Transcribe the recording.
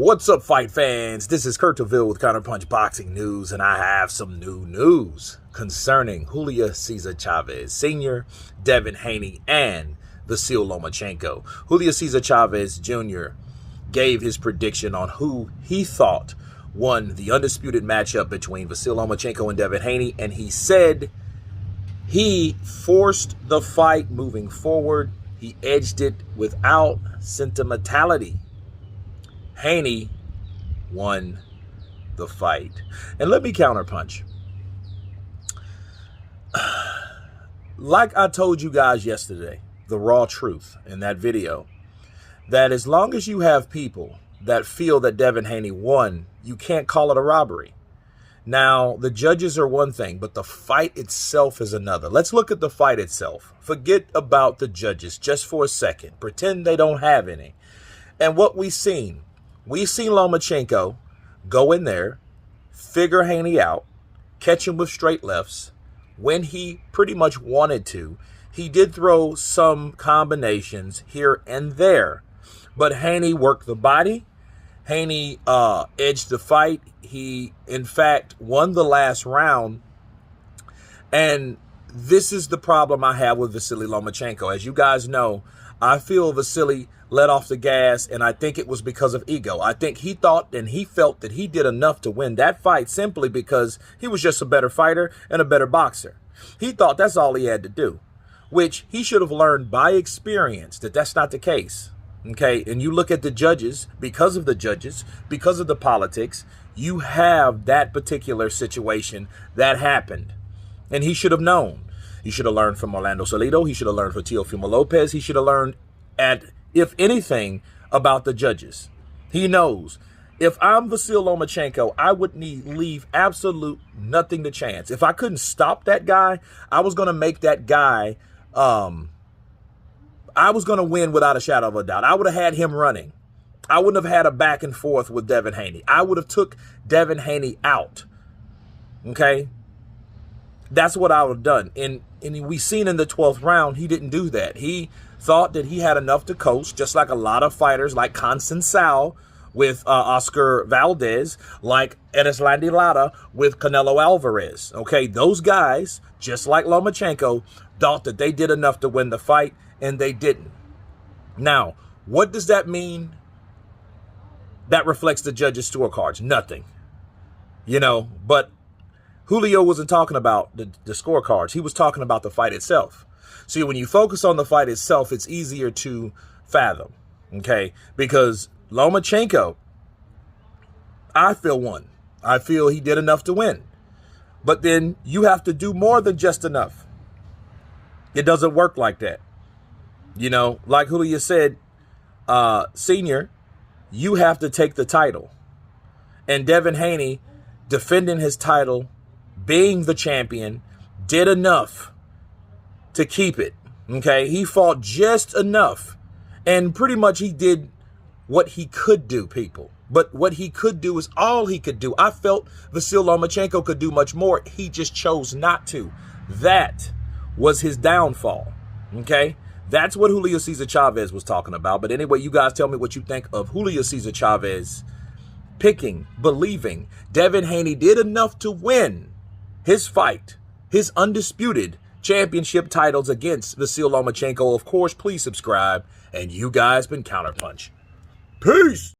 What's up, fight fans? This is Devin with Counterpunched Boxing News, and I have some new news concerning Julio Cesar Chavez Sr., Devin Haney, and Vasyl Lomachenko. Julio Cesar Chavez Jr. gave his prediction on who he thought won the undisputed matchup between Vasyl Lomachenko and Devin Haney, and he said he forced the fight moving forward. He edged it without sentimentality. Haney won the fight. And let me counterpunch. Like I told you guys yesterday, the raw truth in that video, that as long as you have people that feel that Devin Haney won, you can't call it a robbery. Now, the judges are one thing, but the fight itself is another. Let's look at the fight itself. Forget about the judges just for a second. Pretend they don't have any. And what we've seen Lomachenko go in there, figure Haney out, catch him with straight lefts when he pretty much wanted to. He did throw some combinations here and there, but Haney worked the body. Haney edged the fight. He, in fact, won the last round. And this is the problem I have with Vasyl Lomachenko. As you guys know, I feel Vasyl let off the gas, and I think it was because of ego. I think he thought and he felt that he did enough to win that fight simply because he was just a better fighter and a better boxer. He thought that's all he had to do, which he should have learned by experience that that's not the case. Okay, and you look at the judges, because of the politics, you have that particular situation that happened. And he should have known. He should have learned from Orlando Salido. He should have learned from Teofimo Lopez. He should have learned, if anything, about the judges. He knows. If I'm Vasyl Lomachenko, I would leave absolute nothing to chance. If I couldn't stop that guy, I was going to make that guy, I was going to win without a shadow of a doubt. I would have had him running. I wouldn't have had a back and forth with Devin Haney. I would have took Devin Haney out. Okay? That's what I would have done. And we seen in the 12th round, he didn't do that. He thought that he had enough to coast, just like a lot of fighters like Conceição with Oscar Valdez, like Erislandy Lara with Canelo Alvarez. Okay, those guys, just like Lomachenko, thought that they did enough to win the fight, and they didn't. Now, what does that mean? That reflects the judges' scorecards. Nothing. You know, but Julio wasn't talking about the scorecards. He was talking about the fight itself. See, when you focus on the fight itself, it's easier to fathom, okay? Because Lomachenko, I feel, won. I feel he did enough to win. But then you have to do more than just enough. It doesn't work like that. You know, like Julio said, Senior, you have to take the title. And Devin Haney, defending his title, being the champion, did enough to keep it. Okay, he fought just enough, and pretty much he did what he could do, people. But what he could do is all he could do. I felt Vasyl Lomachenko could do much more. He just chose not to. That was his downfall. Okay, that's what Julio Cesar Chavez was talking about. But anyway, you guys tell me what you think of Julio Cesar Chavez believing Devin Haney did enough to win his fight, his undisputed championship titles against Vasyl Lomachenko. Of course, please subscribe. And you guys been Counterpunch. Peace.